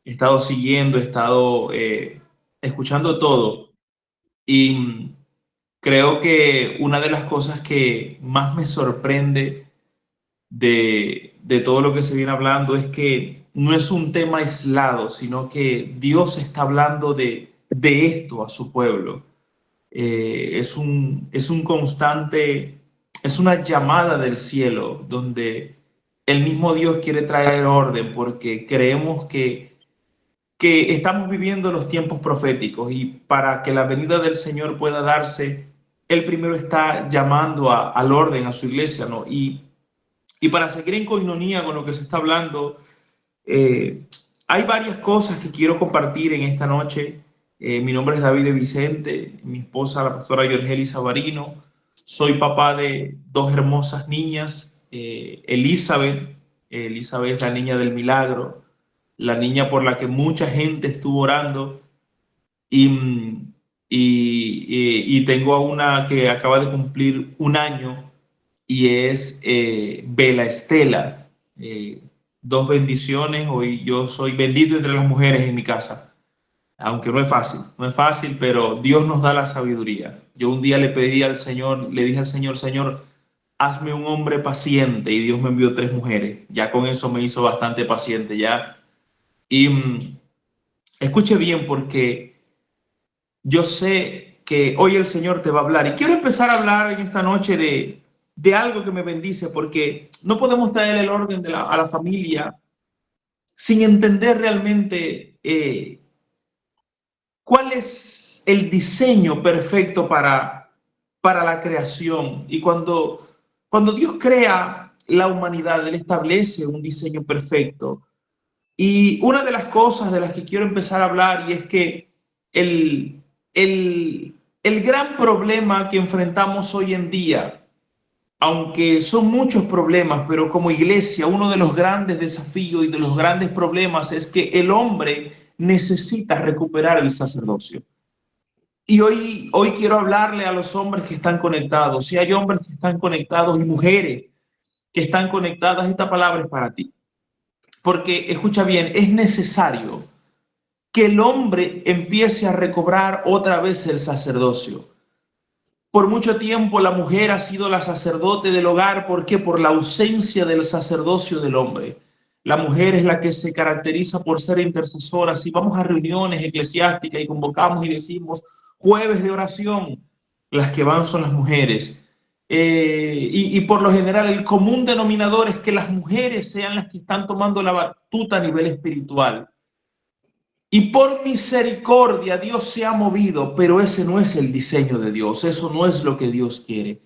he estado siguiendo, he estado escuchando todo y creo que una de las cosas que más me sorprende de todo lo que se viene hablando es que no es un tema aislado, sino que Dios está hablando de esto a su pueblo. Es un constante, es una llamada del cielo donde el mismo Dios quiere traer orden porque creemos que estamos viviendo los tiempos proféticos y para que la venida del Señor pueda darse, Él primero está llamando al orden, a su iglesia, ¿no? Y para seguir en coinonía con lo que se está hablando, eh, hay varias cosas que quiero compartir en esta noche. Mi nombre es David de Vicente, mi esposa, la pastora Yorgeli Sabarino. Soy papá de dos hermosas niñas, Elizabeth, la niña del milagro, la niña por la que mucha gente estuvo orando, y, y tengo a una que acaba de cumplir un año y es Bela Estela. Dos bendiciones, hoy yo soy bendito entre las mujeres en mi casa, aunque no es fácil, pero Dios nos da la sabiduría. Yo un día le pedí al Señor, le dije al Señor, Señor, hazme un hombre paciente, y Dios me envió tres mujeres. Ya con eso me hizo bastante paciente ya. Y escuche bien porque yo sé que hoy el Señor te va a hablar y quiero empezar a hablar en esta noche de algo que me bendice porque no podemos traer el orden a la familia sin entender realmente cuál es el diseño perfecto para la creación. Y cuando Dios crea la humanidad, Él establece un diseño perfecto. Y una de las cosas de las que quiero empezar a hablar y es que el, el gran problema que enfrentamos hoy en día, aunque son muchos problemas, pero como iglesia, uno de los grandes desafíos y de los grandes problemas es que el hombre necesita recuperar el sacerdocio. Y hoy quiero hablarle a los hombres que están conectados. Si hay hombres que están conectados y mujeres que están conectadas, esta palabra es para ti. Porque, escucha bien, es necesario que el hombre empiece a recobrar otra vez el sacerdocio. Por mucho tiempo la mujer ha sido la sacerdote del hogar. ¿Por qué? Por la ausencia del sacerdocio del hombre. La mujer es la que se caracteriza por ser intercesora. Si vamos a reuniones eclesiásticas y convocamos y decimos jueves de oración, las que van son las mujeres. Y por lo general el común denominador es que las mujeres sean las que están tomando la batuta a nivel espiritual. Y por misericordia Dios se ha movido, pero ese no es el diseño de Dios, eso no es lo que Dios quiere.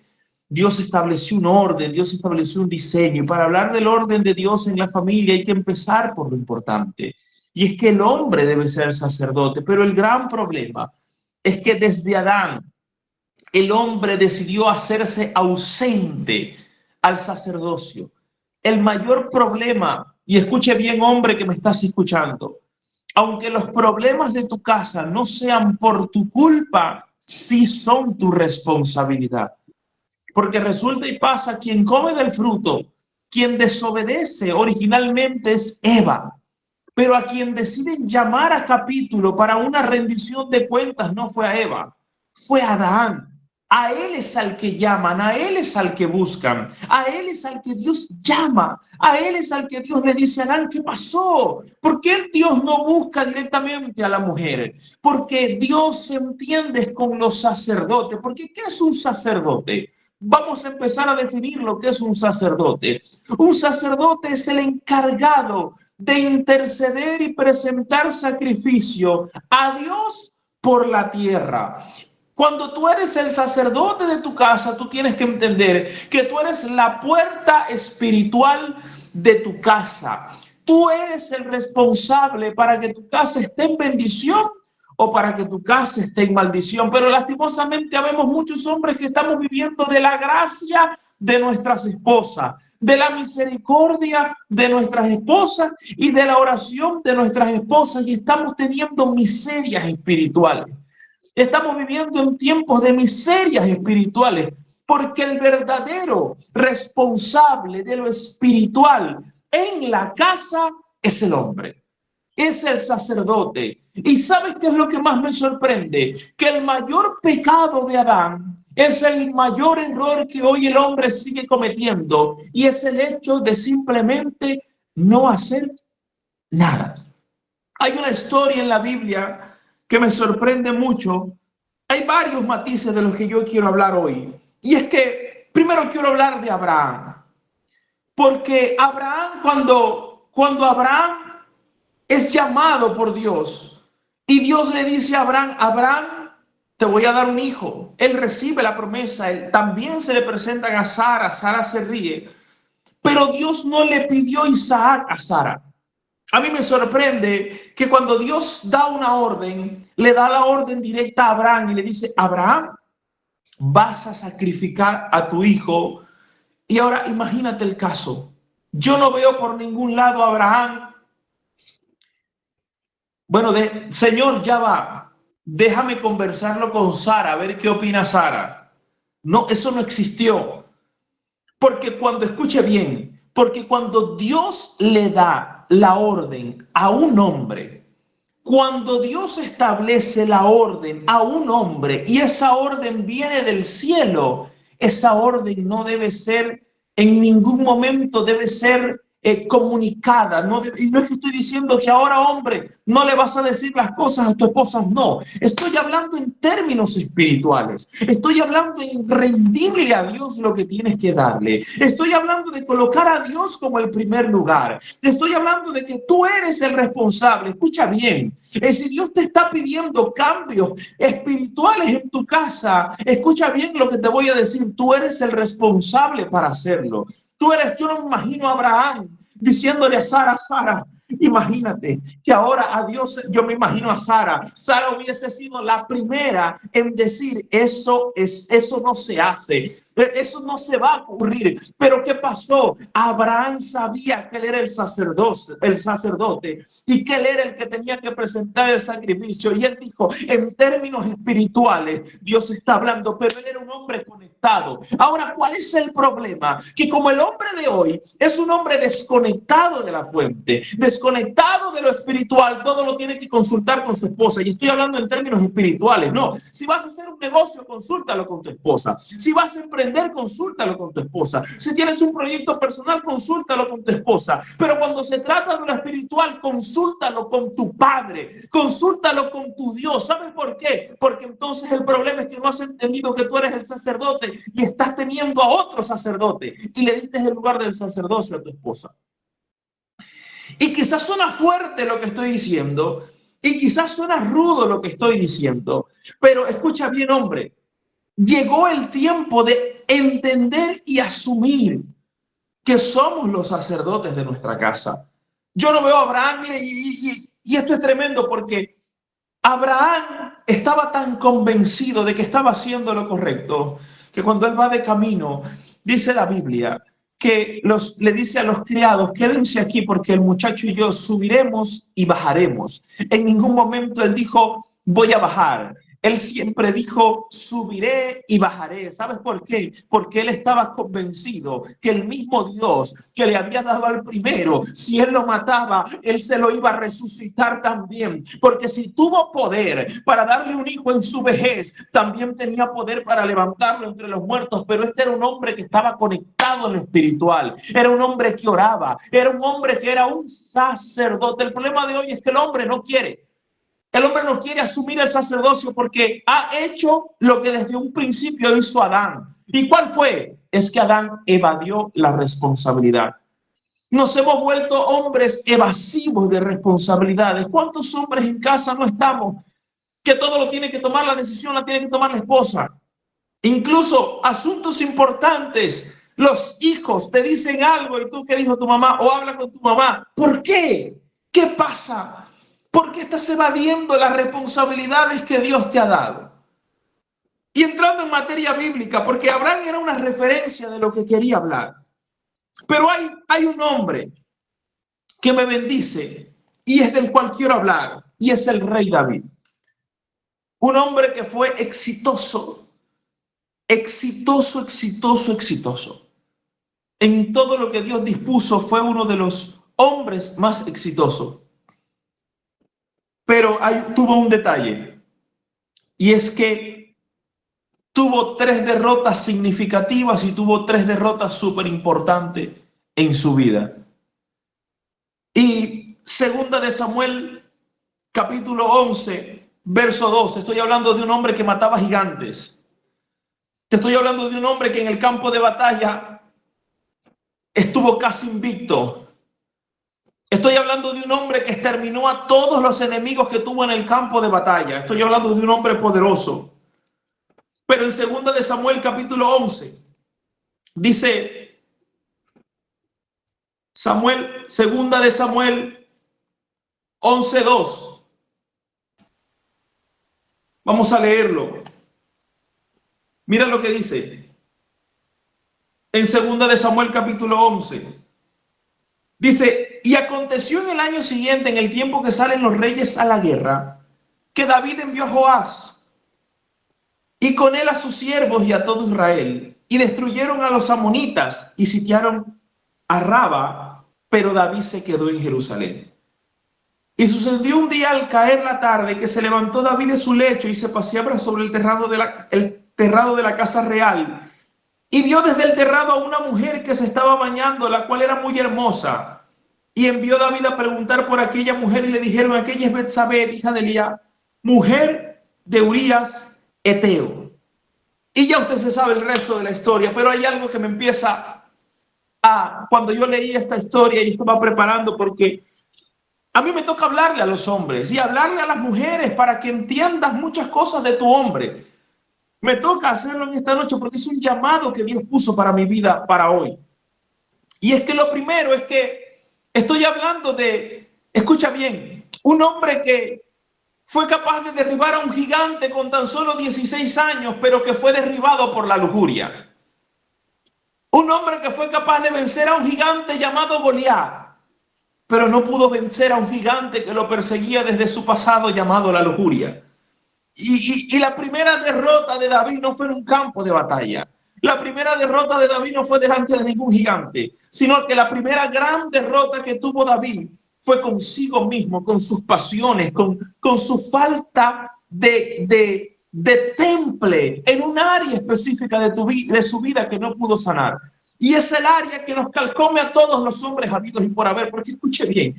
Dios estableció un orden, Dios estableció un diseño, y para hablar del orden de Dios en la familia hay que empezar por lo importante, y es que el hombre debe ser sacerdote, pero el gran problema es que desde Adán el hombre decidió hacerse ausente al sacerdocio. El mayor problema, y escuche bien hombre que me estás escuchando, aunque los problemas de tu casa no sean por tu culpa, sí son tu responsabilidad. Porque resulta y pasa, quien come del fruto, quien desobedece originalmente es Eva, pero a quien deciden llamar a capítulo para una rendición de cuentas no fue a Eva, fue a Adán. A él es al que llaman, a él es al que buscan, a él es al que Dios llama, a él es al que Dios le dice: Adán, ¿qué pasó? ¿Por qué Dios no busca directamente a la mujer? Porque Dios se entiende con los sacerdotes. Porque ¿qué es un sacerdote? Vamos a empezar a definir lo que es un sacerdote. Un sacerdote es el encargado de interceder y presentar sacrificio a Dios por la tierra. Cuando tú eres el sacerdote de tu casa, tú tienes que entender que tú eres la puerta espiritual de tu casa. Tú eres el responsable para que tu casa esté en bendición o para que tu casa esté en maldición. Pero lastimosamente habemos muchos hombres que estamos viviendo de la gracia de nuestras esposas, de la misericordia de nuestras esposas y de la oración de nuestras esposas, y estamos teniendo miserias espirituales. Estamos viviendo en tiempos de miserias espirituales, porque el verdadero responsable de lo espiritual en la casa es el hombre. es el sacerdote. ¿Y sabes qué es lo que más me sorprende? Que el mayor pecado de Adán es el mayor error que hoy el hombre sigue cometiendo, y es el hecho de simplemente no hacer nada. Hay una historia en la Biblia que me sorprende mucho. Hay varios matices de los que yo quiero hablar hoy. Y es que primero quiero hablar de Abraham. Porque Abraham, cuando Abraham es llamado por Dios y Dios le dice a Abraham, Abraham, te voy a dar un hijo. Él recibe la promesa. También se le presentan a Sara. Sara se ríe. Pero Dios no le pidió Isaac a Sara. A mí me sorprende que cuando Dios da una orden, le da la orden directa a Abraham y le dice, Abraham, vas a sacrificar a tu hijo. Y ahora imagínate el caso. Yo no veo por ningún lado a Abraham. Bueno, Señor, ya va. Déjame conversarlo con Sara, a ver qué opina Sara. No, eso no existió. Porque cuando, escuche bien, porque cuando Dios le da la orden a un hombre, cuando Dios establece la orden a un hombre y esa orden viene del cielo, esa orden no debe ser, en ningún momento debe ser comunicada. Y no es que estoy diciendo que ahora, hombre, no le vas a decir las cosas a tu esposa, no. Estoy hablando en términos espirituales. Estoy hablando en rendirle a Dios lo que tienes que darle. Estoy hablando de colocar a Dios como el primer lugar. Estoy hablando de que tú eres el responsable. Escucha bien. Si Dios te está pidiendo cambios espirituales en tu casa, escucha bien lo que te voy a decir. Tú eres el responsable para hacerlo. Yo no me imagino a Abraham diciéndole a Sara, Sara, imagínate que ahora a Dios, yo me imagino a Sara. Sara hubiese sido la primera en decir, eso no se hace. Eso no se va a ocurrir. Pero ¿qué pasó? Abraham sabía que él era el sacerdote y que él era el que tenía que presentar el sacrificio. Y él dijo, en términos espirituales, Dios está hablando, pero él era un hombre conectado. Ahora, ¿cuál es el problema? Que como el hombre de hoy es un hombre desconectado de la fuente, desconectado de lo espiritual, todo lo tiene que consultar con su esposa. Y estoy hablando en términos espirituales, no. Si vas a hacer un negocio, consúltalo con tu esposa. Si vas a emprender, consúltalo con tu esposa. Si tienes un proyecto personal, consúltalo con tu esposa. Pero cuando se trata de lo espiritual, consúltalo con tu padre, consúltalo con tu Dios. ¿Sabes por qué? Porque entonces el problema es que no has entendido que tú eres el sacerdote y estás teniendo a otro sacerdote y le diste el lugar del sacerdocio a tu esposa. Y quizás suena fuerte lo que estoy diciendo y quizás suena rudo lo que estoy diciendo, pero escucha bien, hombre. Llegó el tiempo de entender y asumir que somos los sacerdotes de nuestra casa. Yo no veo a Abraham, mire, y esto es tremendo porque Abraham estaba tan convencido de que estaba haciendo lo correcto, que cuando él va de camino, dice la Biblia, que le dice a los criados, quédense aquí porque el muchacho y yo subiremos y bajaremos. En ningún momento él dijo, voy a bajar. Él siempre dijo, subiré y bajaré. ¿Sabes por qué? Porque él estaba convencido que el mismo Dios que le había dado al primero, si él lo mataba, él se lo iba a resucitar también. Porque si tuvo poder para darle un hijo en su vejez, también tenía poder para levantarlo entre los muertos. Pero este era un hombre que estaba conectado en lo espiritual. Era un hombre que oraba. Era un hombre que era un sacerdote. El problema de hoy es que el hombre no quiere. El hombre no quiere asumir el sacerdocio porque ha hecho lo que desde un principio hizo Adán. ¿Y cuál fue? Es que Adán evadió la responsabilidad. Nos hemos vuelto hombres evasivos de responsabilidades. ¿Cuántos hombres en casa no estamos? Que todo lo tiene que tomar, la decisión la tiene que tomar la esposa. Incluso asuntos importantes. Los hijos te dicen algo y tú, ¿qué dijo tu mamá? O habla con tu mamá. ¿Por qué? ¿Qué pasa? ¿Por qué estás evadiendo las responsabilidades que Dios te ha dado? Y entrando en materia bíblica, porque Abraham era una referencia de lo que quería hablar. Pero hay un hombre que me bendice y es del cual quiero hablar, y es el rey David. Un hombre que fue exitoso. En todo lo que Dios dispuso, fue uno de los hombres más exitosos. Pero tuvo un detalle, y es que tuvo 3 derrotas significativas y tuvo 3 derrotas súper importantes en su vida. Y segunda de Samuel, capítulo 11, verso 2, estoy hablando de un hombre que mataba gigantes. Te estoy hablando de un hombre que en el campo de batalla estuvo casi invicto. Estoy hablando de un hombre que exterminó a todos los enemigos que tuvo en el campo de batalla. Estoy hablando de un hombre poderoso. Pero en segunda de Samuel, capítulo 11, dice segunda de Samuel 11:2. Vamos a leerlo. Mira lo que dice. En segunda de Samuel, capítulo 11. Dice, y aconteció en el año siguiente, en el tiempo que salen los reyes a la guerra, que David envió a Joás y con él a sus siervos y a todo Israel, y destruyeron a los amonitas y sitiaron a Raba, pero David se quedó en Jerusalén. Y sucedió un día al caer la tarde que se levantó David de su lecho y se paseaba sobre el terrado de la casa real, y vio desde el terrado a una mujer que se estaba bañando, la cual era muy hermosa. Y envió David a preguntar por aquella mujer, y le dijeron, aquella es Betsabé, hija de Elías, mujer de Urías Eteo. Y ya usted se sabe el resto de la historia, pero hay algo que me empieza cuando yo leí esta historia y estaba preparando, porque a mí me toca hablarle a los hombres y hablarle a las mujeres para que entiendas muchas cosas de tu hombre. Me toca hacerlo en esta noche porque es un llamado que Dios puso para mi vida, para hoy. Y es que lo primero es que estoy hablando de, escucha bien, un hombre que fue capaz de derribar a un gigante con tan solo 16 años, pero que fue derribado por la lujuria. Un hombre que fue capaz de vencer a un gigante llamado Goliat, pero no pudo vencer a un gigante que lo perseguía desde su pasado llamado la lujuria. Y la primera derrota de David no fue en un campo de batalla. La primera derrota de David no fue delante de ningún gigante, sino que la primera gran derrota que tuvo David fue consigo mismo, con sus pasiones, con su falta de temple en un área específica de su vida que no pudo sanar. Y es el área que nos calcome a todos los hombres habidos y por haber, porque escuche bien,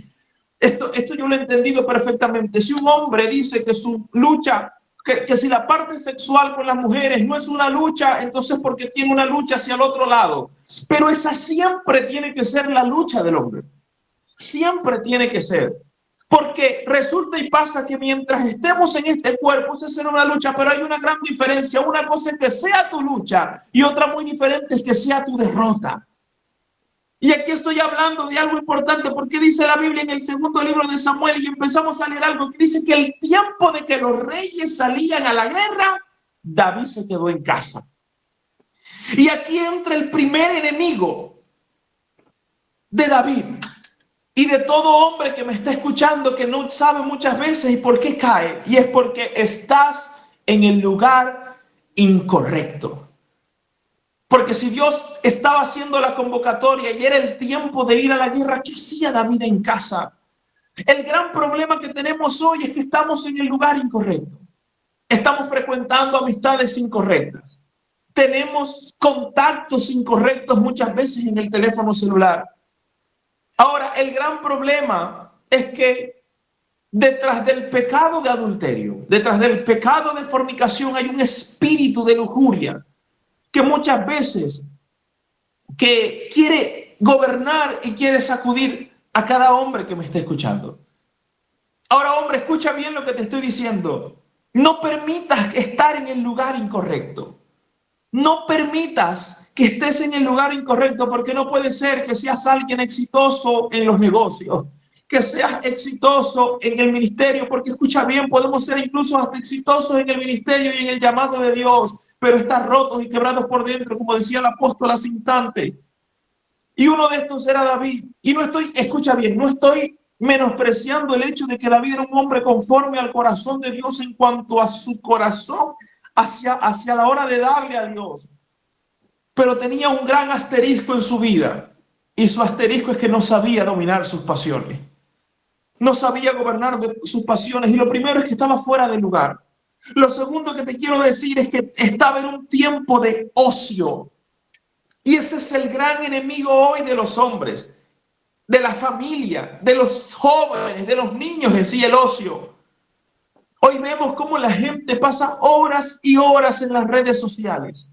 esto yo lo he entendido perfectamente. Si un hombre dice que su lucha, que si la parte sexual con las mujeres no es una lucha, entonces porque tiene una lucha hacia el otro lado. Pero esa siempre tiene que ser la lucha del hombre. Siempre tiene que ser. Porque resulta y pasa que mientras estemos en este cuerpo, esa será una lucha, pero hay una gran diferencia. Una cosa es que sea tu lucha y otra muy diferente es que sea tu derrota. Y aquí estoy hablando de algo importante, porque dice la Biblia en el segundo libro de Samuel, y empezamos a leer algo que dice que el tiempo de que los reyes salían a la guerra, David se quedó en casa. Y aquí entra el primer enemigo de David y de todo hombre que me está escuchando, que no sabe muchas veces y por qué cae, y es porque estás en el lugar incorrecto. Porque si Dios estaba haciendo la convocatoria y era el tiempo de ir a la guerra, ¿qué hacía David en casa? El gran problema que tenemos hoy es que estamos en el lugar incorrecto. Estamos frecuentando amistades incorrectas. Tenemos contactos incorrectos muchas veces en el teléfono celular. Ahora, el gran problema es que detrás del pecado de adulterio, detrás del pecado de fornicación, hay un espíritu de lujuria que muchas veces que quiere gobernar y quiere sacudir a cada hombre que me esté escuchando. Ahora, hombre, escucha bien lo que te estoy diciendo. No permitas estar en el lugar incorrecto. No permitas que estés en el lugar incorrecto, porque no puede ser que seas alguien exitoso en los negocios, que seas exitoso en el ministerio, porque escucha bien, podemos ser incluso hasta exitosos en el ministerio y en el llamado de Dios, pero estar rotos y quebrados por dentro, como decía el apóstol hace instante. Y uno de estos era David. Y no estoy, escucha bien, no estoy menospreciando el hecho de que David era un hombre conforme al corazón de Dios en cuanto a su corazón hacia la hora de darle a Dios. Pero tenía un gran asterisco en su vida. Y su asterisco es que no sabía dominar sus pasiones. No sabía gobernar sus pasiones y lo primero es que estaba fuera de lugar. Lo segundo que te quiero decir es que estaba en un tiempo de ocio. Y ese es el gran enemigo hoy de los hombres, de la familia, de los jóvenes, de los niños en sí, el ocio. Hoy vemos cómo la gente pasa horas y horas en las redes sociales.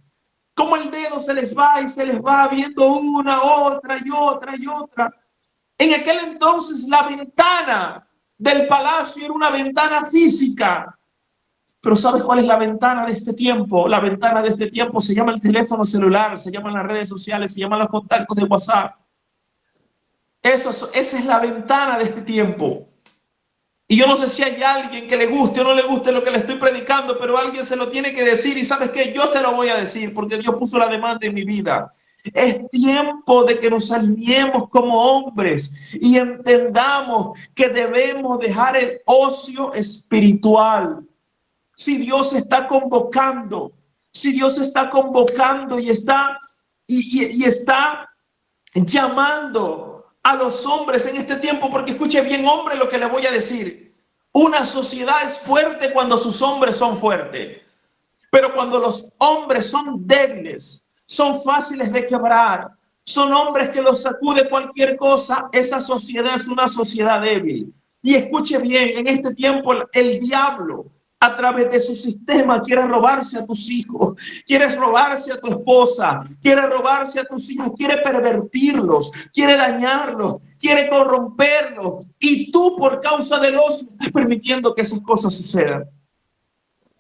Cómo el dedo se les va y se les va viendo una, otra y otra y otra. En aquel entonces la ventana del palacio era una ventana física. Pero ¿sabes cuál es la ventana de este tiempo? La ventana de este tiempo se llama el teléfono celular, se llaman las redes sociales, se llaman los contactos de WhatsApp. Esa es la ventana de este tiempo. Y yo no sé si hay alguien que le guste o no le guste lo que le estoy predicando, pero alguien se lo tiene que decir y ¿sabes qué? Yo te lo voy a decir porque Dios puso la demanda en mi vida. Es tiempo de que nos alineemos como hombres y entendamos que debemos dejar el ocio espiritual. Si Dios está convocando, si Dios está convocando y está llamando a los hombres en este tiempo, porque escuche bien, hombre, lo que le voy a decir. Una sociedad es fuerte cuando sus hombres son fuertes, pero cuando los hombres son débiles, son fáciles de quebrar, son hombres que los sacude cualquier cosa, esa sociedad es una sociedad débil. Y escuche bien, en este tiempo el diablo a través de su sistema quiere robarse a tus hijos, quiere robarse a tu esposa, quiere robarse a tus hijos, quiere pervertirlos, quiere dañarlos, quiere corromperlos. Y tú por causa del ocio estás permitiendo que esas cosas sucedan.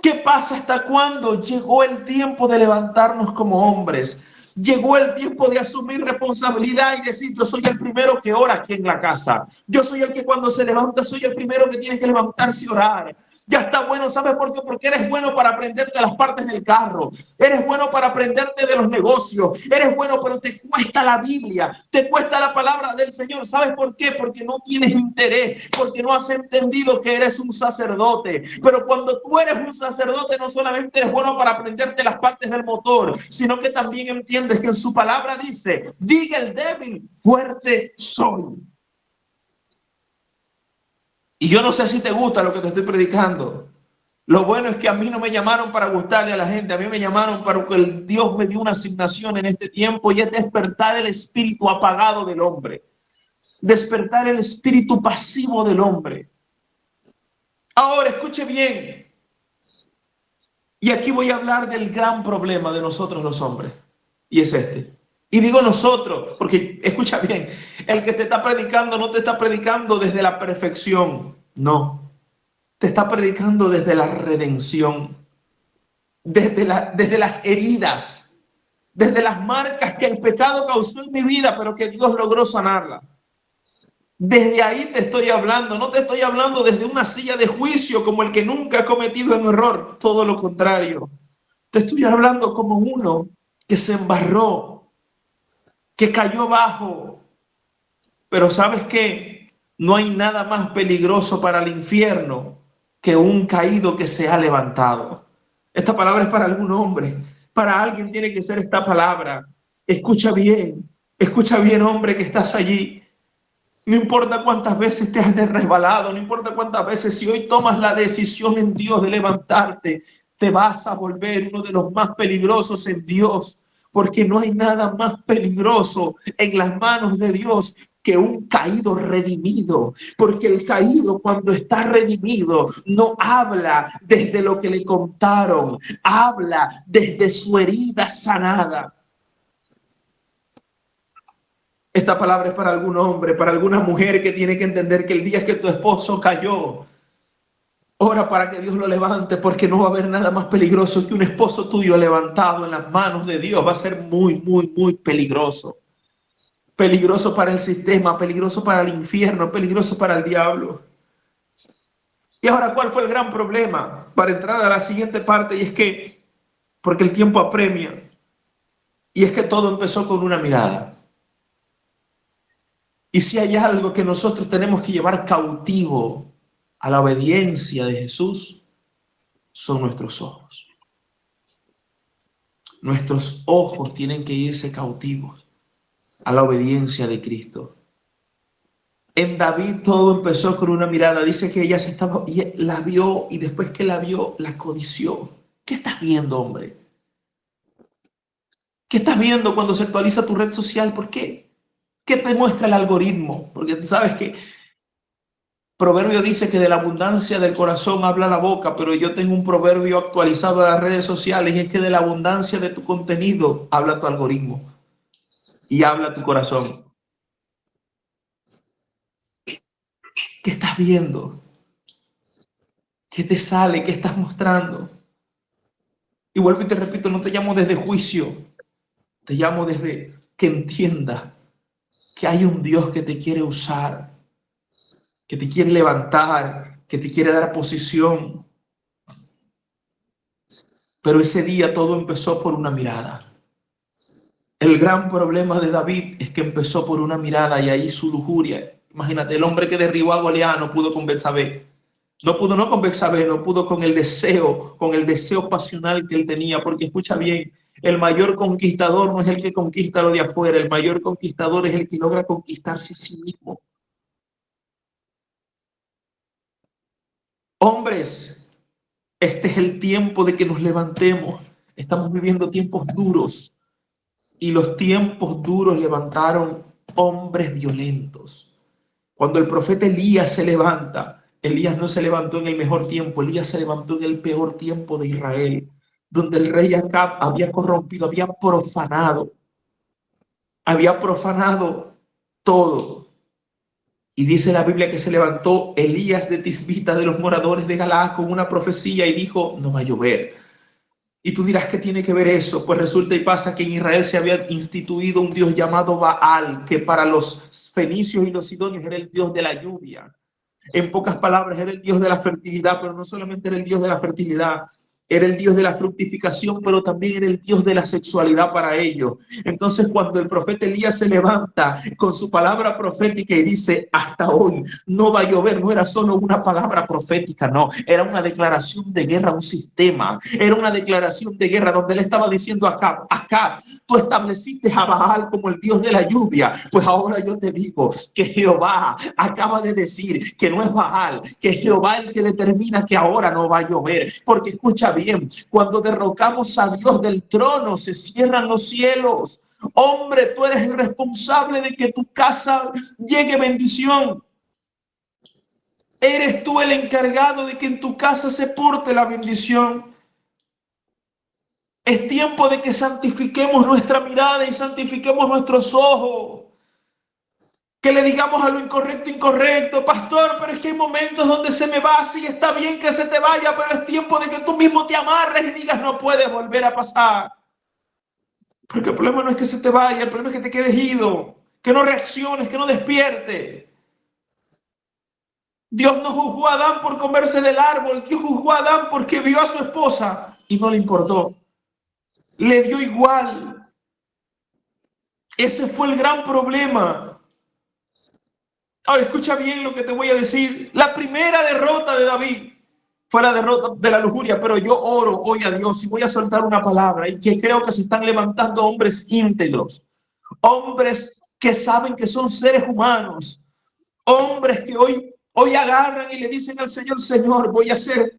¿Qué pasa? ¿Hasta cuándo? Llegó el tiempo de levantarnos como hombres. Llegó el tiempo de asumir responsabilidad y decir, yo soy el primero que ora aquí en la casa. Yo soy el que cuando se levanta, soy el primero que tiene que levantarse y orar. Ya está bueno, ¿sabes por qué? Porque eres bueno para aprenderte las partes del carro. Eres bueno para aprenderte de los negocios. Eres bueno, pero te cuesta la Biblia. Te cuesta la palabra del Señor. ¿Sabes por qué? Porque no tienes interés. Porque no has entendido que eres un sacerdote. Pero cuando tú eres un sacerdote, no solamente eres bueno para aprenderte las partes del motor, sino que también entiendes que en su palabra dice, diga el débil, fuerte soy. Y yo no sé si te gusta lo que te estoy predicando. Lo bueno es que a mí no me llamaron para gustarle a la gente, a mí me llamaron para que Dios me dio una asignación en este tiempo y es despertar el espíritu apagado del hombre, despertar el espíritu pasivo del hombre. Ahora, escuche bien, y aquí voy a hablar del gran problema de nosotros los hombres, y es este. Y digo nosotros, porque escucha bien, el que te está predicando no te está predicando desde la perfección, no. Te está predicando desde la redención, desde las heridas, desde las marcas que el pecado causó en mi vida, pero que Dios logró sanarla. Desde ahí te estoy hablando, no te estoy hablando desde una silla de juicio como el que nunca ha cometido un error, todo lo contrario. Te estoy hablando como uno que se embarró, que cayó bajo, pero ¿sabes qué? No hay nada más peligroso para el infierno que un caído que se ha levantado. Esta palabra es para algún hombre. Para alguien tiene que ser esta palabra. Escucha bien, hombre, que estás allí. No importa cuántas veces te has resbalado, no importa cuántas veces, si hoy tomas la decisión en Dios de levantarte, te vas a volver uno de los más peligrosos en Dios, porque no hay nada más peligroso en las manos de Dios que un caído redimido, porque el caído cuando está redimido no habla desde lo que le contaron, habla desde su herida sanada. Esta palabra es para algún hombre, para alguna mujer que tiene que entender que el día que tu esposo cayó, ora para que Dios lo levante, porque no va a haber nada más peligroso que un esposo tuyo levantado en las manos de Dios. Va a ser muy, muy, muy peligroso. Peligroso para el sistema, peligroso para el infierno, peligroso para el diablo. Y ahora, ¿cuál fue el gran problema? Para entrar a la siguiente parte, y es que, porque el tiempo apremia, y es que todo empezó con una mirada. Y si hay algo que nosotros tenemos que llevar cautivo a la obediencia de Jesús, son nuestros ojos. Nuestros ojos tienen que irse cautivos a la obediencia de Cristo. En David todo empezó con una mirada. Dice que ella se estaba, y la vio y después que la vio, la codició. ¿Qué estás viendo, hombre? ¿Qué estás viendo cuando se actualiza tu red social? ¿Por qué? ¿Qué te muestra el algoritmo? Porque tú sabes que Proverbio dice que de la abundancia del corazón habla la boca, pero yo tengo un proverbio actualizado de las redes sociales y es que de la abundancia de tu contenido habla tu algoritmo y habla tu corazón. ¿Qué estás viendo? ¿Qué te sale? ¿Qué estás mostrando? Y vuelvo y te repito, no te llamo desde juicio, te llamo desde que entienda que hay un Dios que te quiere usar, que te quiere levantar, que te quiere dar posición. Pero ese día todo empezó por una mirada. El gran problema de David es que empezó por una mirada y ahí su lujuria. Imagínate, el hombre que derribó a Goliat no pudo con Betsabé. No pudo no con Betsabé, no pudo con el deseo pasional que él tenía, porque escucha bien, el mayor conquistador no es el que conquista lo de afuera, el mayor conquistador es el que logra conquistarse a sí mismo. Hombres, este es el tiempo de que nos levantemos. Estamos viviendo tiempos duros y los tiempos duros levantaron hombres violentos. Cuando el profeta Elías se levanta, Elías no se levantó en el mejor tiempo, Elías se levantó en el peor tiempo de Israel, donde el rey Acab había corrompido, había profanado todo. Y dice la Biblia que se levantó Elías de Tisbita, de los moradores de Galaad, con una profecía y dijo, no va a llover. Y tú dirás, ¿qué tiene que ver eso? Pues resulta y pasa que en Israel se había instituido un dios llamado Baal, que para los fenicios y los sidonios era el dios de la lluvia. En pocas palabras, era el Dios de la fertilidad, pero no solamente era el Dios de la fertilidad, era el Dios de la fructificación, pero también era el Dios de la sexualidad para ellos. Entonces, cuando el profeta Elías se levanta con su palabra profética y dice, hasta hoy no va a llover, no era solo una palabra profética, no, era una declaración de guerra a un sistema, era una declaración de guerra donde él estaba diciendo acá, tú estableciste a Baal como el Dios de la lluvia, pues ahora yo te digo que Jehová acaba de decir que no es Baal, que es Jehová el que determina que ahora no va a llover, porque escucha bien, cuando derrocamos a Dios del trono se cierran los cielos. Hombre, tú eres el responsable de que tu casa llegue bendición. Eres tú el encargado de que en tu casa se porte la bendición. Es tiempo de que santifiquemos nuestra mirada y santifiquemos nuestros ojos. Que le digamos a lo incorrecto, incorrecto. Pastor, pero es que hay momentos donde se me va, sí, está bien que se te vaya, pero es tiempo de que tú mismo te amarres y digas, no puedes volver a pasar. Porque el problema no es que se te vaya, el problema es que te quedes ido, que no reacciones, que no despiertes. Dios no juzgó a Adán por comerse del árbol, Dios juzgó a Adán porque vio a su esposa y no le importó. Le dio igual. Ese fue el gran problema. Ahora escucha bien lo que te voy a decir. La primera derrota de David fue la derrota de la lujuria, pero yo oro hoy a Dios y voy a soltar una palabra y que creo que se están levantando hombres íntegros, hombres que saben que son seres humanos, hombres que hoy agarran y le dicen al Señor, Señor, voy a ser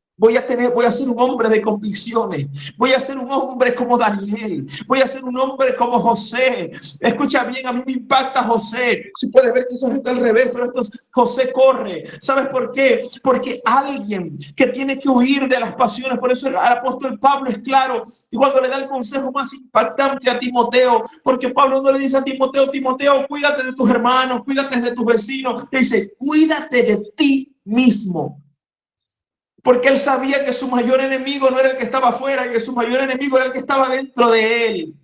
un hombre de convicciones, voy a ser un hombre como Daniel, voy a ser un hombre como José. Escucha bien, a mí me impacta José. Si puedes ver que eso está al revés, pero esto es José corre. ¿Sabes por qué? Porque alguien que tiene que huir de las pasiones, por eso el apóstol Pablo es claro, y cuando le da el consejo más impactante a Timoteo, porque Pablo no le dice a Timoteo, Timoteo, cuídate de tus hermanos, cuídate de tus vecinos, le dice, cuídate de ti mismo. Porque él sabía que su mayor enemigo no era el que estaba afuera, que su mayor enemigo era el que estaba dentro de él.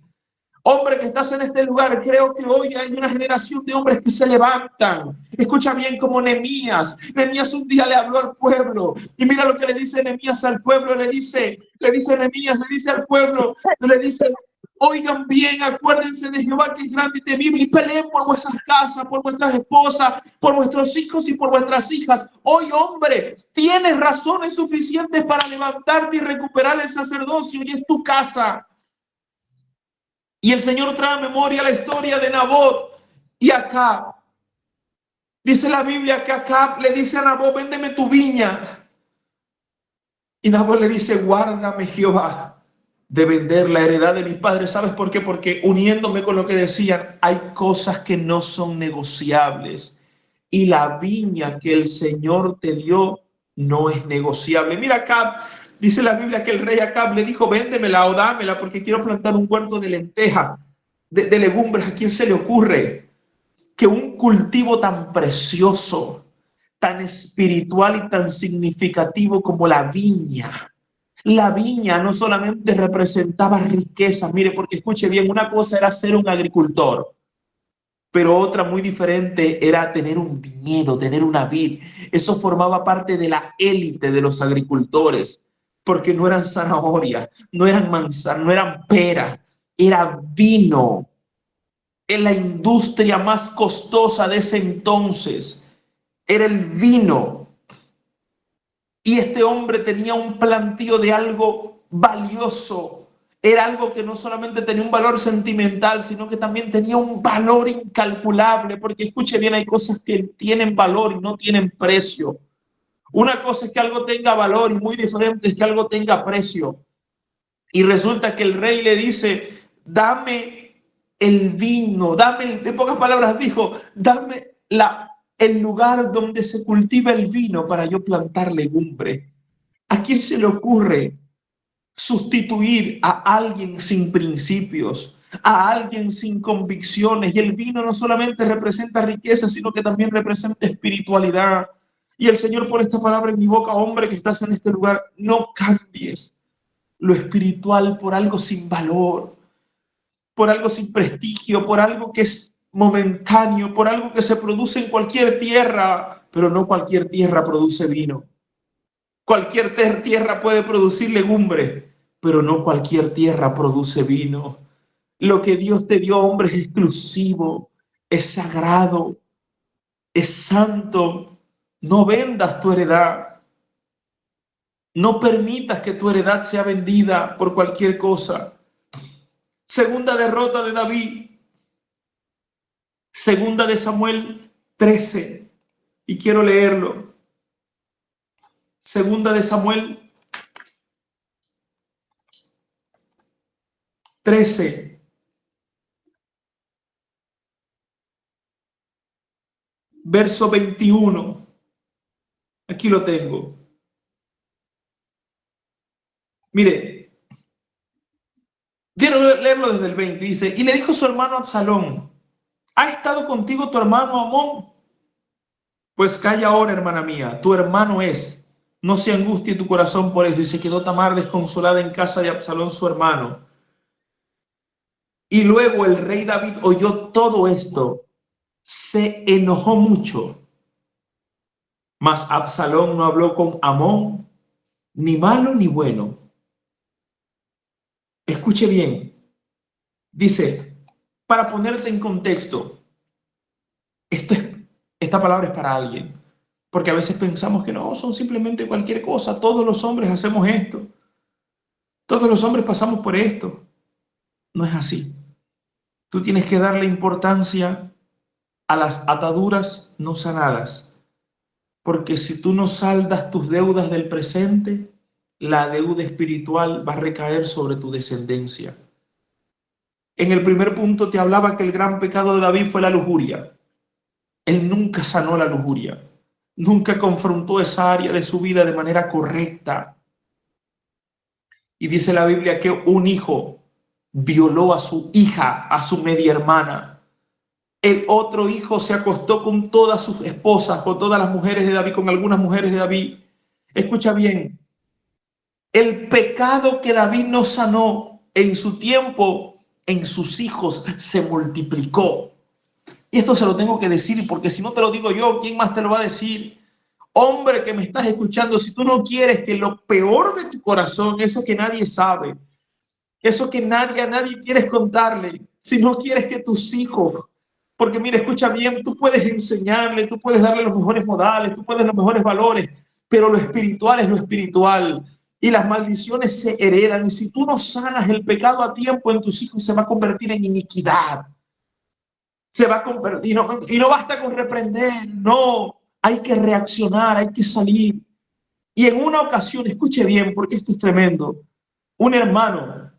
Hombre que estás en este lugar, creo que hoy hay una generación de hombres que se levantan. Escucha bien como Nehemías. Nehemías un día le habló al pueblo y mira lo que le dice Nehemías al pueblo. Le dice Nehemías, le dice al pueblo, le dice, oigan bien, acuérdense de Jehová que es grande y temible y peleen por vuestras casas, por vuestras esposas, por vuestros hijos y por vuestras hijas. Hoy, hombre, tienes razones suficientes para levantarte y recuperar el sacerdocio y es tu casa. Y el Señor trae a memoria la historia de Nabot y Acab. Dice la Biblia que Acab le dice a Nabot, véndeme tu viña. Y Nabot le dice, guárdame Jehová de vender la heredad de mi padre. ¿Sabes por qué? Porque uniéndome con lo que decían, hay cosas que no son negociables. Y la viña que el Señor te dio no es negociable. Mira, Acab, dice la Biblia que el rey Acab le dijo, véndemela o dámela porque quiero plantar un huerto de lenteja, de legumbres. ¿A quién se le ocurre que un cultivo tan precioso, tan espiritual y tan significativo como la viña no solamente representaba riqueza? Mire, porque escuche bien, una cosa era ser un agricultor, pero otra muy diferente era tener un viñedo, tener una vid. Eso formaba parte de la élite de los agricultores, porque no eran zanahorias, no eran manzanas, no eran peras, era vino. En la industria más costosa de ese entonces era el vino. Y este hombre tenía un plantío de algo valioso. Era algo que no solamente tenía un valor sentimental, sino que también tenía un valor incalculable. Porque escuche bien, hay cosas que tienen valor y no tienen precio. Una cosa es que algo tenga valor y muy diferente es que algo tenga precio. Y resulta que el rey le dice, dame el vino, en pocas palabras dijo, dame el lugar donde se cultiva el vino para yo plantar legumbre. ¿A quién se le ocurre sustituir a alguien sin principios, a alguien sin convicciones? Y el vino no solamente representa riqueza, sino que también representa espiritualidad. Y el Señor pone esta palabra en mi boca: hombre que estás en este lugar, no cambies lo espiritual por algo sin valor, por algo sin prestigio, por algo que es momentáneo, por algo que se produce en cualquier tierra, pero no cualquier tierra produce vino. Cualquier tierra puede producir legumbre, pero no cualquier tierra produce vino. Lo que Dios te dio, hombre, es exclusivo, es sagrado, es santo. No vendas tu heredad. No permitas que tu heredad sea vendida por cualquier cosa. Segunda derrota de David, segunda de Samuel 13, y quiero leerlo. Segunda de Samuel 13, verso 21. Aquí lo tengo. Mire, quiero leerlo desde el 20. Dice, y le dijo su hermano Absalón, ¿ha estado contigo tu hermano Amón? Pues calla ahora, hermana mía, tu hermano es. No se angustie tu corazón por eso. Y se quedó Tamar desconsolada en casa de Absalón, su hermano. Y luego el rey David oyó todo esto, se enojó mucho. Mas Absalón no habló con Amón, ni malo ni bueno. Escuche bien. Dice, para ponerte en contexto, esta palabra es para alguien. Porque a veces pensamos que no, son simplemente cualquier cosa. Todos los hombres hacemos esto. Todos los hombres pasamos por esto. No es así. Tú tienes que darle importancia a las ataduras no sanadas. Porque si tú no saldas tus deudas del presente, la deuda espiritual va a recaer sobre tu descendencia. En el primer punto te hablaba que el gran pecado de David fue la lujuria. Él nunca sanó la lujuria. Nunca confrontó esa área de su vida de manera correcta. Y dice la Biblia que un hijo violó a su hija, a su media hermana. El otro hijo se acostó con todas sus esposas, con todas las mujeres de David, con algunas mujeres de David. Escucha bien, el pecado que David no sanó en su tiempo, en sus hijos, se multiplicó. Y esto se lo tengo que decir, porque si no te lo digo yo, ¿quién más te lo va a decir? Hombre que me estás escuchando, si tú no quieres que lo peor de tu corazón, eso que nadie sabe, eso que a nadie quieres contarle, si no quieres que tus hijos, porque mira, escucha bien, tú puedes enseñarle, tú puedes darle los mejores modales, tú puedes los mejores valores, pero lo espiritual es lo espiritual y las maldiciones se heredan. Y si tú no sanas el pecado a tiempo en tus hijos, se va a convertir en iniquidad. se va a convertir. Y no basta con reprender, no, hay que reaccionar, hay que salir. Y en una ocasión, escuche bien, porque esto es tremendo, un hermano,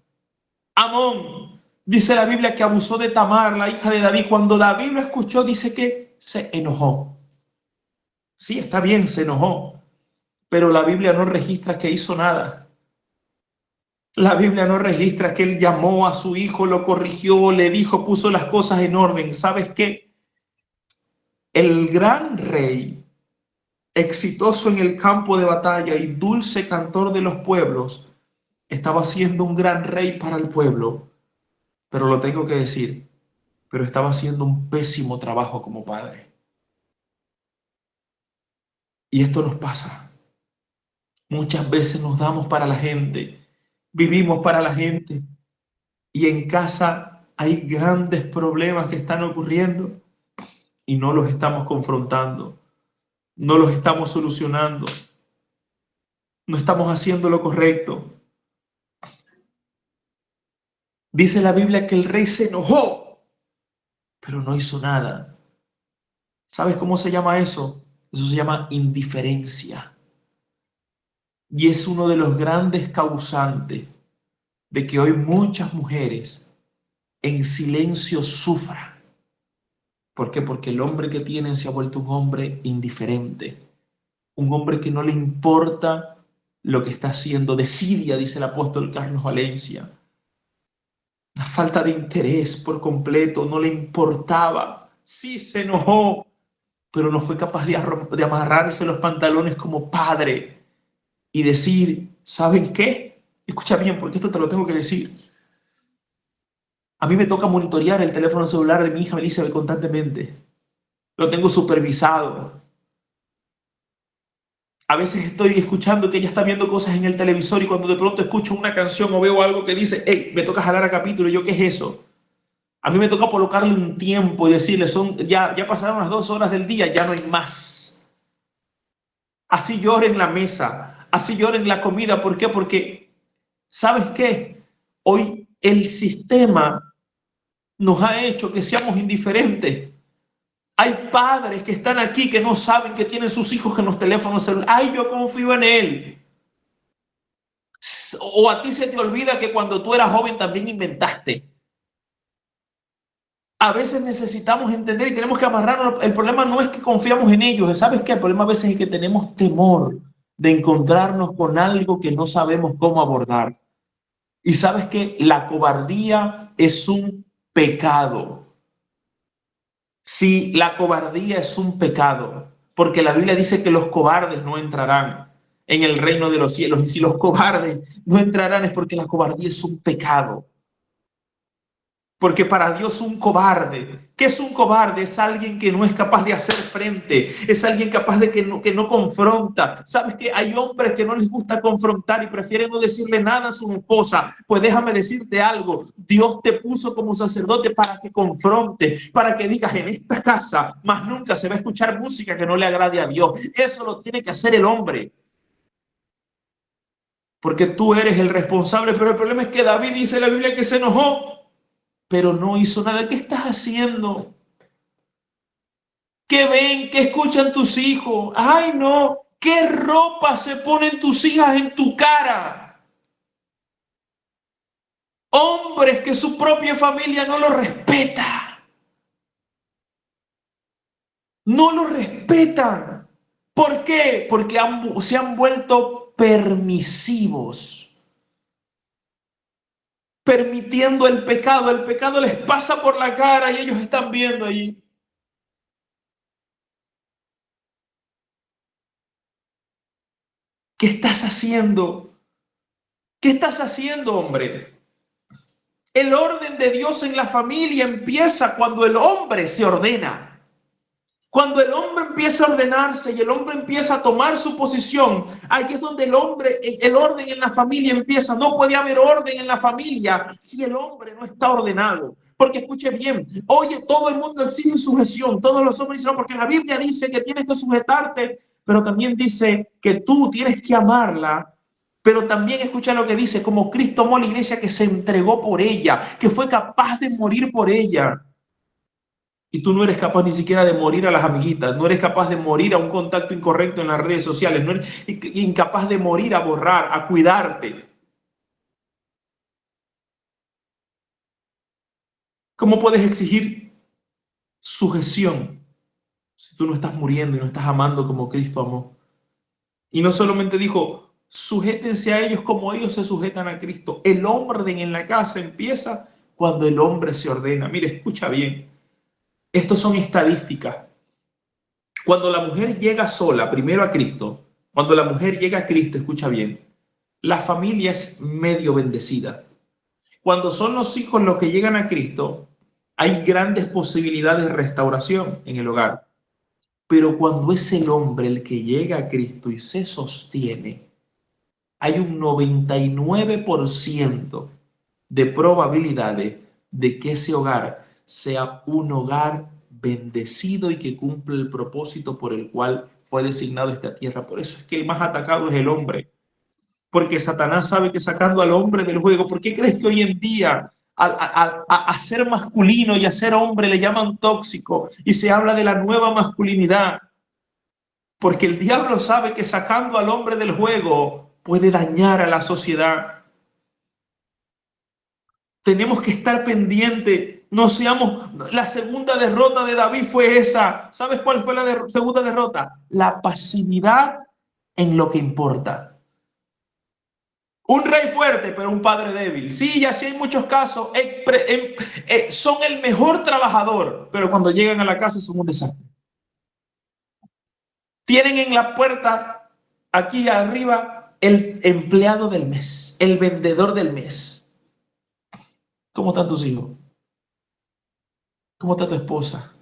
Amón, dice la Biblia que abusó de Tamar, la hija de David. Cuando David lo escuchó, dice que se enojó. Sí, está bien, se enojó, pero la Biblia no registra que hizo nada. La Biblia no registra que él llamó a su hijo, lo corrigió, le dijo, puso las cosas en orden. ¿Sabes qué? El gran rey, exitoso en el campo de batalla y dulce cantor de los pueblos, estaba siendo un gran rey para el pueblo, pero lo tengo que decir, pero estaba haciendo un pésimo trabajo como padre. Y esto nos pasa. Muchas veces nos damos para la gente, vivimos para la gente y en casa hay grandes problemas que están ocurriendo y no los estamos confrontando, no los estamos solucionando, no estamos haciendo lo correcto. Dice la Biblia que el rey se enojó, pero no hizo nada. ¿Sabes cómo se llama eso? Eso se llama indiferencia. Y es uno de los grandes causantes de que hoy muchas mujeres en silencio sufran. ¿Por qué? Porque el hombre que tienen se ha vuelto un hombre indiferente, un hombre que no le importa lo que está haciendo. Desidia, dice el apóstol Carlos Valencia. Una falta de interés por completo, no le importaba. Sí, se enojó, pero no fue capaz de amarrarse los pantalones como padre y decir, ¿saben qué? Escucha bien, porque esto te lo tengo que decir. A mí me toca monitorear el teléfono celular de mi hija Melissa constantemente. Lo tengo supervisado. A veces estoy escuchando que ella está viendo cosas en el televisor y cuando de pronto escucho una canción o veo algo que dice, hey, me toca jalar a capítulo, ¿yo qué es eso? A mí me toca colocarle un tiempo y decirle, ya pasaron las 2 horas del día, ya no hay más. Así llora en la mesa, así llora en la comida. ¿Por qué? Porque, ¿sabes qué? Hoy el sistema nos ha hecho que seamos indiferentes. Hay padres que están aquí que no saben que tienen sus hijos en los teléfonos celulares. Ay, yo confío en él. O a ti se te olvida que cuando tú eras joven también inventaste. A veces necesitamos entender y tenemos que amarrarnos. El problema no es que confiamos en ellos. ¿Sabes qué? El problema a veces es que tenemos temor de encontrarnos con algo que no sabemos cómo abordar. Y sabes que la cobardía es un pecado. Sí, la cobardía es un pecado, porque la Biblia dice que los cobardes no entrarán en el reino de los cielos. Y si los cobardes no entrarán es porque la cobardía es un pecado. Porque para Dios un cobarde, ¿qué es un cobarde? Es alguien que no es capaz de hacer frente, es alguien capaz de que no confronta. ¿Sabes qué? Hay hombres que no les gusta confrontar y prefieren no decirle nada a su esposa. Pues déjame decirte algo, Dios te puso como sacerdote para que confronte, para que digas en esta casa, más nunca se va a escuchar música que no le agrade a Dios. Eso lo tiene que hacer el hombre. Porque tú eres el responsable, pero el problema es que David dice en la Biblia que se enojó, pero no hizo nada. ¿Qué estás haciendo? ¿Qué ven? ¿Qué escuchan tus hijos? Ay, no. ¿Qué ropa se ponen tus hijas en tu cara? Hombres que su propia familia no lo respeta. No lo respetan. ¿Por qué? Porque se han vuelto permisivos, permitiendo el pecado. El pecado les pasa por la cara y ellos están viendo allí. ¿Qué estás haciendo? ¿Qué estás haciendo, hombre? El orden de Dios en la familia empieza cuando el hombre se ordena. Cuando el hombre empieza a ordenarse y el hombre empieza a tomar su posición, ahí es donde el orden en la familia empieza. No puede haber orden en la familia si el hombre no está ordenado. Porque escuche bien, oye, todo el mundo exige sujeción, todos los hombres dicen, no, porque la Biblia dice que tienes que sujetarte, pero también dice que tú tienes que amarla. Pero también escucha lo que dice, como Cristo amó a la iglesia, que se entregó por ella, que fue capaz de morir por ella. Y tú no eres capaz ni siquiera de morir a las amiguitas, no eres capaz de morir a un contacto incorrecto en las redes sociales, no eres incapaz de morir a borrar, a cuidarte. ¿Cómo puedes exigir sujeción si tú no estás muriendo y no estás amando como Cristo amó? Y no solamente dijo, sujétense a ellos como ellos se sujetan a Cristo. El orden en la casa empieza cuando el hombre se ordena. Mire, escucha bien. Estos son estadísticas. Cuando la mujer llega sola, primero a Cristo, cuando la mujer llega a Cristo, escucha bien, la familia es medio bendecida. Cuando son los hijos los que llegan a Cristo, hay grandes posibilidades de restauración en el hogar. Pero cuando es el hombre el que llega a Cristo y se sostiene, hay un 99% de probabilidades de que ese hogar sea un hogar bendecido y que cumple el propósito por el cual fue designado esta tierra. Por eso es que el más atacado es el hombre, porque Satanás sabe que sacando al hombre del juego, ¿por qué crees que hoy en día a ser masculino y a ser hombre le llaman tóxico y se habla de la nueva masculinidad? Porque el diablo sabe que sacando al hombre del juego puede dañar a la sociedad. Tenemos que estar pendientes. No seamos. La segunda derrota de David fue esa. ¿Sabes cuál fue la segunda derrota? La pasividad en lo que importa. Un rey fuerte, pero un padre débil. Sí, ya sí hay muchos casos. Son el mejor trabajador, pero cuando llegan a la casa son un desastre. Tienen en la puerta, aquí arriba, el empleado del mes, el vendedor del mes. ¿Cómo están tus hijos? ¿Cómo está tu esposa?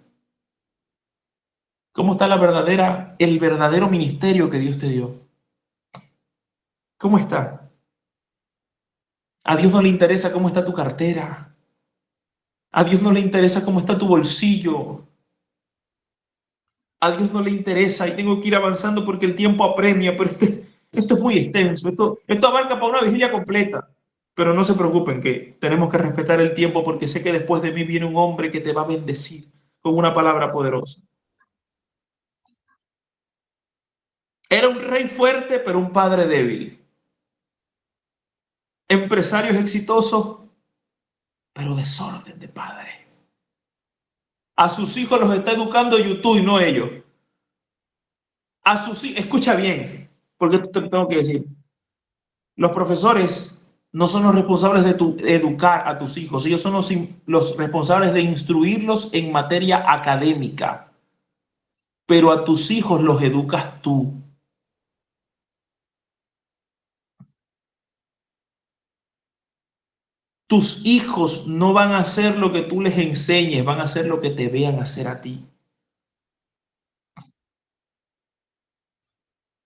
¿Cómo está el verdadero ministerio que Dios te dio? ¿Cómo está? A Dios no le interesa cómo está tu cartera. A Dios no le interesa cómo está tu bolsillo. A Dios no le interesa, y tengo que ir avanzando porque el tiempo apremia, pero esto es muy extenso. Esto abarca para una vigilia completa. Pero no se preocupen que tenemos que respetar el tiempo porque sé que después de mí viene un hombre que te va a bendecir con una palabra poderosa. Era un rey fuerte, pero un padre débil. Empresarios exitosos, pero desorden de padre. A sus hijos los está educando YouTube y no ellos. A sus hijos, escucha bien, porque te tengo que decir, los profesores no son los responsables de educar a tus hijos, ellos son los responsables de instruirlos en materia académica, pero a tus hijos los educas tú. Tus hijos no van a hacer lo que tú les enseñes, van a hacer lo que te vean hacer a ti.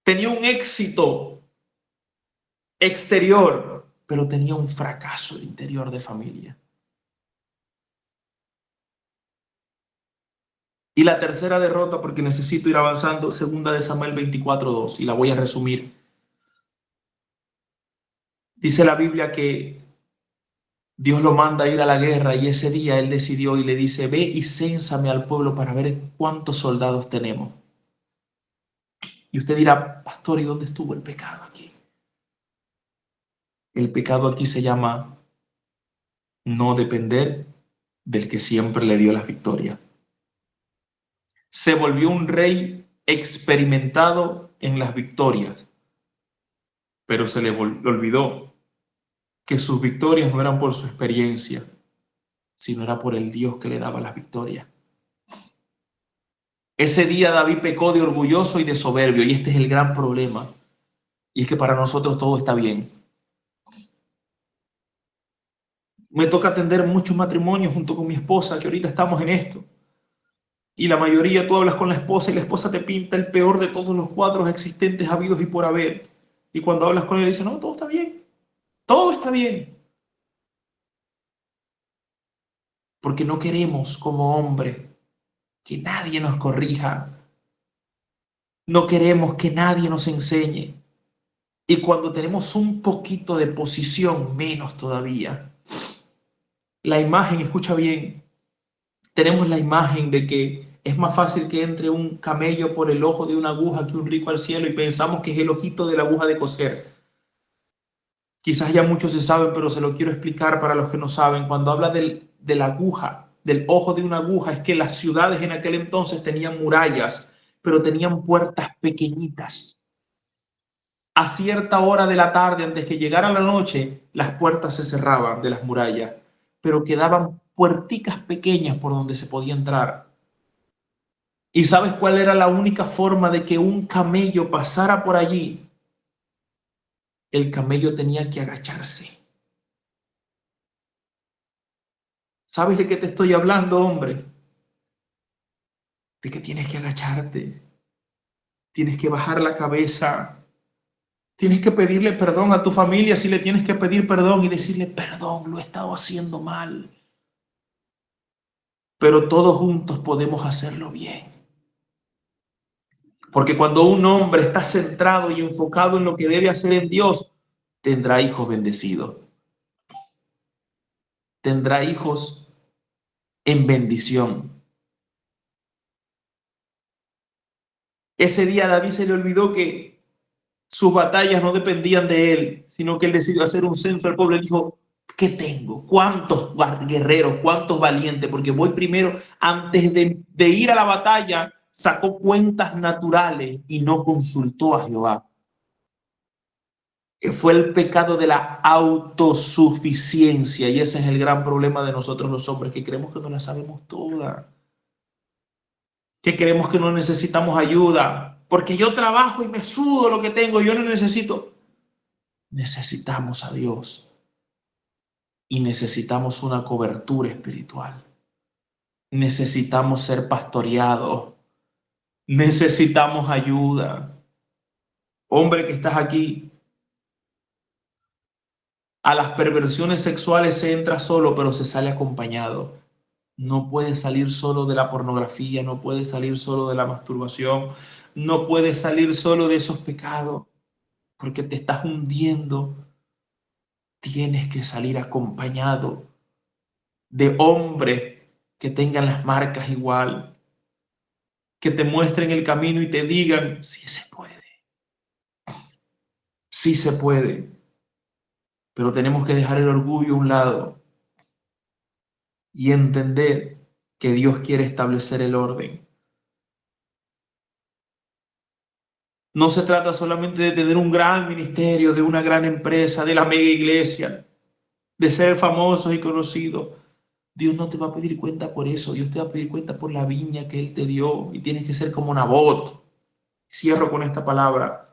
Tenía un éxito exterior, pero tenía un fracaso interior de familia. Y la tercera derrota, porque necesito ir avanzando, segunda de Samuel 24:2, y la voy a resumir. Dice la Biblia que Dios lo manda a ir a la guerra y ese día él decidió y le dice, ve y cénsame al pueblo para ver cuántos soldados tenemos. Y usted dirá, pastor, ¿y dónde estuvo el pecado aquí? El pecado aquí se llama no depender del que siempre le dio las victorias. Se volvió un rey experimentado en las victorias, pero se le olvidó que sus victorias no eran por su experiencia, sino era por el Dios que le daba las victorias. Ese día David pecó de orgulloso y de soberbio, y este es el gran problema, y es que para nosotros todo está bien. Me toca atender muchos matrimonios junto con mi esposa, que ahorita estamos en esto, y la mayoría tú hablas con la esposa y la esposa te pinta el peor de todos los cuadros existentes, habidos y por haber, y cuando hablas con él dice, no, todo está bien, todo está bien, porque no queremos como hombre que nadie nos corrija, no queremos que nadie nos enseñe. Y cuando tenemos un poquito de posición, menos todavía. La imagen, escucha bien, tenemos la imagen de que es más fácil que entre un camello por el ojo de una aguja que un rico al cielo y pensamos que es el ojito de la aguja de coser. Quizás ya muchos se saben, pero se lo quiero explicar para los que no saben. Cuando habla de la aguja, del ojo de una aguja, es que las ciudades en aquel entonces tenían murallas, pero tenían puertas pequeñitas. A cierta hora de la tarde, antes que llegara la noche, las puertas se cerraban de las murallas, pero quedaban puerticas pequeñas por donde se podía entrar. ¿Y sabes cuál era la única forma de que un camello pasara por allí? El camello tenía que agacharse. ¿Sabes de qué te estoy hablando, hombre? De que tienes que agacharte, tienes que bajar la cabeza, tienes que pedirle perdón a tu familia si le tienes que pedir perdón y decirle, perdón, lo he estado haciendo mal. Pero todos juntos podemos hacerlo bien. Porque cuando un hombre está centrado y enfocado en lo que debe hacer en Dios, tendrá hijos bendecidos, tendrá hijos en bendición. Ese día a David se le olvidó que sus batallas no dependían de él, sino que él decidió hacer un censo al pueblo. Él dijo, ¿qué tengo? ¿Cuántos guerreros? ¿Cuántos valientes? Porque voy primero, antes de ir a la batalla, sacó cuentas naturales y no consultó a Jehová. Que fue el pecado de la autosuficiencia. Y ese es el gran problema de nosotros los hombres, que creemos que no la sabemos toda, que creemos que no necesitamos ayuda, porque yo trabajo y me sudo lo que tengo, yo no necesito. Necesitamos a Dios y necesitamos una cobertura espiritual. Necesitamos ser pastoreados. Necesitamos ayuda. Hombre que estás aquí, a las perversiones sexuales se entra solo, pero se sale acompañado. No puedes salir solo de la pornografía, no puedes salir solo de la masturbación, no puedes salir solo de esos pecados, porque te estás hundiendo. Tienes que salir acompañado de hombres que tengan las marcas igual, que te muestren el camino y te digan, sí se puede, pero tenemos que dejar el orgullo a un lado y entender que Dios quiere establecer el orden. No se trata solamente de tener un gran ministerio, de una gran empresa, de la mega iglesia, de ser famosos y conocidos. Dios no te va a pedir cuenta por eso, Dios te va a pedir cuenta por la viña que Él te dio y tienes que ser como Nabot. Cierro con esta palabra.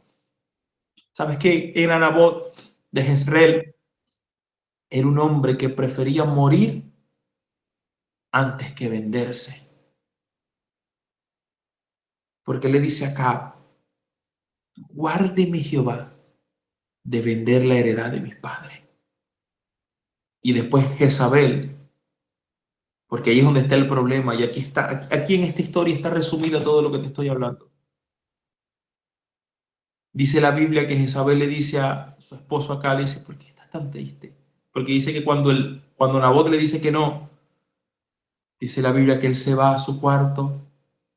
¿Sabes qué? Era Nabot de Jezreel. Era un hombre que prefería morir antes que venderse. Porque le dice acá, guárdeme Jehová de vender la heredad de mis padres. Y después Jezabel, porque ahí es donde está el problema, y aquí en esta historia está resumida todo lo que te estoy hablando. Dice la Biblia que Jezabel le dice a su esposo acá, le dice, ¿por qué estás tan triste? Porque dice que cuando Nabot le dice que no, dice la Biblia que él se va a su cuarto,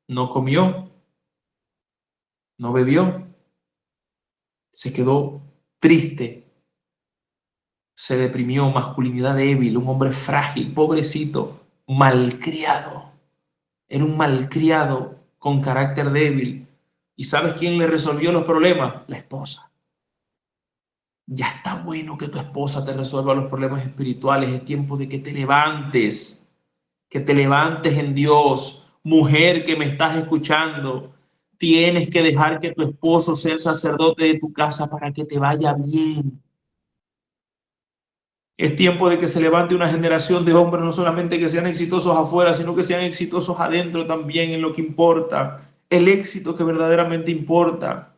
no comió, no bebió, se quedó triste, se deprimió, masculinidad débil, un hombre frágil, pobrecito, malcriado. Era un malcriado con carácter débil. ¿Y sabes quién le resolvió los problemas? La esposa. Ya está bueno que tu esposa te resuelva los problemas espirituales. Es tiempo de que te levantes en Dios. Mujer que me estás escuchando, tienes que dejar que tu esposo sea el sacerdote de tu casa para que te vaya bien. Es tiempo de que se levante una generación de hombres, no solamente que sean exitosos afuera, sino que sean exitosos adentro también en lo que importa, el éxito que verdaderamente importa.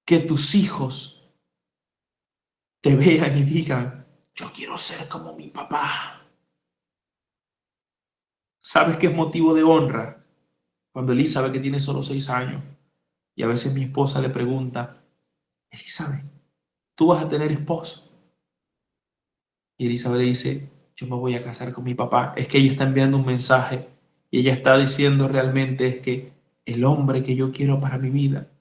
Que tus hijos te vean y digan, yo quiero ser como mi papá. ¿Sabes qué es motivo de honra? Cuando Elizabeth, que tiene solo 6 años, y a veces mi esposa le pregunta, Elizabeth, ¿tú vas a tener esposo? Y Elizabeth le dice, yo me voy a casar con mi papá. Es que ella está enviando un mensaje y ella está diciendo realmente es que el hombre que yo quiero para mi vida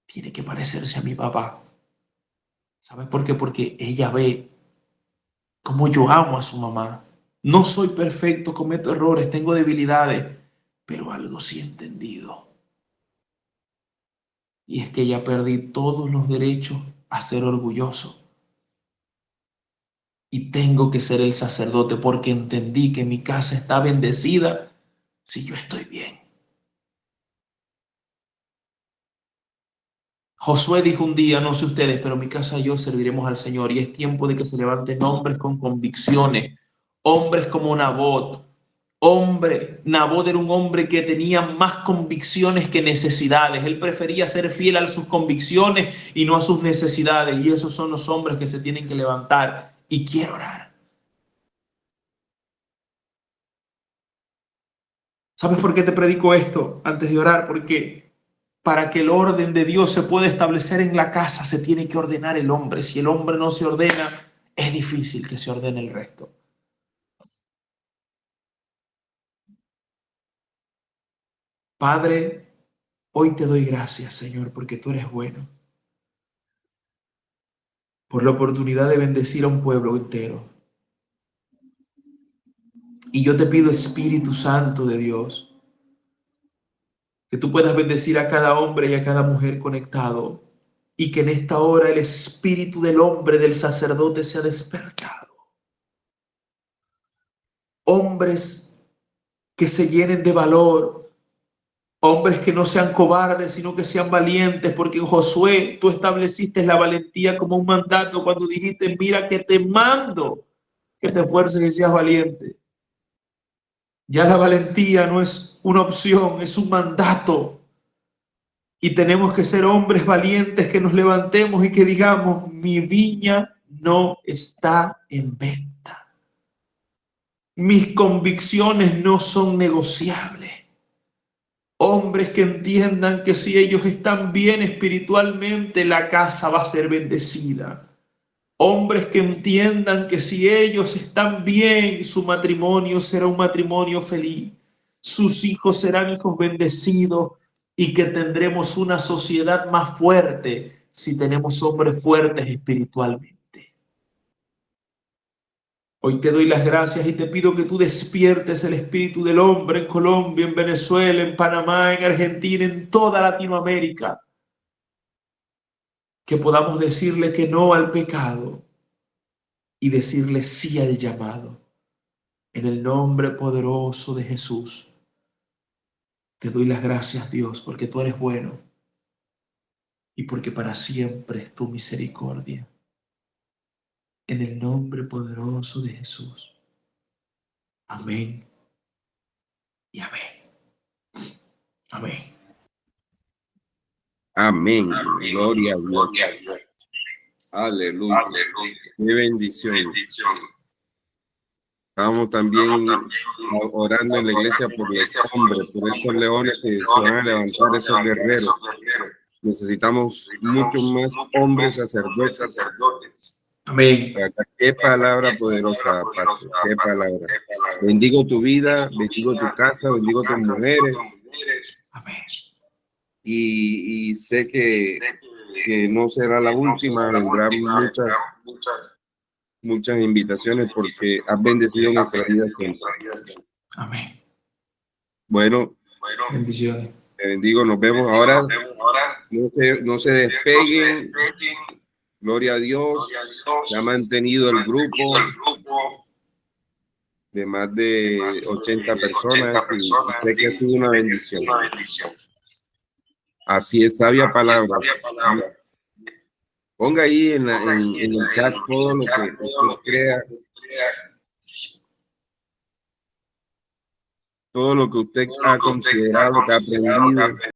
tiene que parecerse a mi papá. ¿Sabes por qué? Porque ella ve cómo yo amo a su mamá. No soy perfecto, cometo errores, tengo debilidades, pero algo sí he entendido. Y es que ya perdí todos los derechos a ser orgulloso. Y tengo que ser el sacerdote porque entendí que mi casa está bendecida si yo estoy bien. Josué dijo un día, no sé ustedes, pero mi casa y yo serviremos al Señor. Y es tiempo de que se levanten hombres con convicciones, hombres como Nabot. Nabot era un hombre que tenía más convicciones que necesidades. Él prefería ser fiel a sus convicciones y no a sus necesidades. Y esos son los hombres que se tienen que levantar. Y quiero orar. ¿Sabes por qué te predico esto antes de orar? Porque para que el orden de Dios se pueda establecer en la casa, se tiene que ordenar el hombre. Si el hombre no se ordena, es difícil que se ordene el resto. Padre, hoy te doy gracias, Señor, porque tú eres bueno, por la oportunidad de bendecir a un pueblo entero. Y yo te pido, Espíritu Santo de Dios, que tú puedas bendecir a cada hombre y a cada mujer conectado, y que en esta hora el espíritu del hombre, del sacerdote, sea despertado. Hombres que se llenen de valor, hombres que no sean cobardes, sino que sean valientes, porque en Josué tú estableciste la valentía como un mandato cuando dijiste, mira que te mando que te esfuerces y seas valiente. Ya la valentía no es una opción, es un mandato. Y tenemos que ser hombres valientes que nos levantemos y que digamos, mi viña no está en venta. Mis convicciones no son negociables. Hombres que entiendan que si ellos están bien espiritualmente, la casa va a ser bendecida. Hombres que entiendan que si ellos están bien, su matrimonio será un matrimonio feliz. Sus hijos serán hijos bendecidos y que tendremos una sociedad más fuerte si tenemos hombres fuertes espiritualmente. Hoy te doy las gracias y te pido que tú despiertes el espíritu del hombre en Colombia, en Venezuela, en Panamá, en Argentina, en toda Latinoamérica. Que podamos decirle que no al pecado y decirle sí al llamado. En el nombre poderoso de Jesús, te doy las gracias, Dios, porque tú eres bueno y porque para siempre es tu misericordia. En el nombre poderoso de Jesús. Amén y amén. Amén. Amén. Gloria a Dios. Aleluya. Qué bendición. Estamos también orando en la iglesia por los hombres, por esos leones que se van a levantar, esos guerreros. Necesitamos muchos más hombres sacerdotes. Amén. Qué palabra poderosa, Pastor. Qué palabra. Bendigo tu vida, bendigo tu casa, bendigo tus mujeres. Amén. Y sé que no será la última, vendrán muchas invitaciones porque has bendecido nuestra vida siempre. Amén. Bueno, bendiciones. Te bendigo, nos vemos ahora. No se despeguen. Gloria a Dios. Se ha mantenido el grupo de más de 80 personas y sé que ha sido una bendición. Así es, sabia palabra. Ponga ahí en el chat todo lo que usted crea. Todo lo que usted ha considerado, que ha aprendido.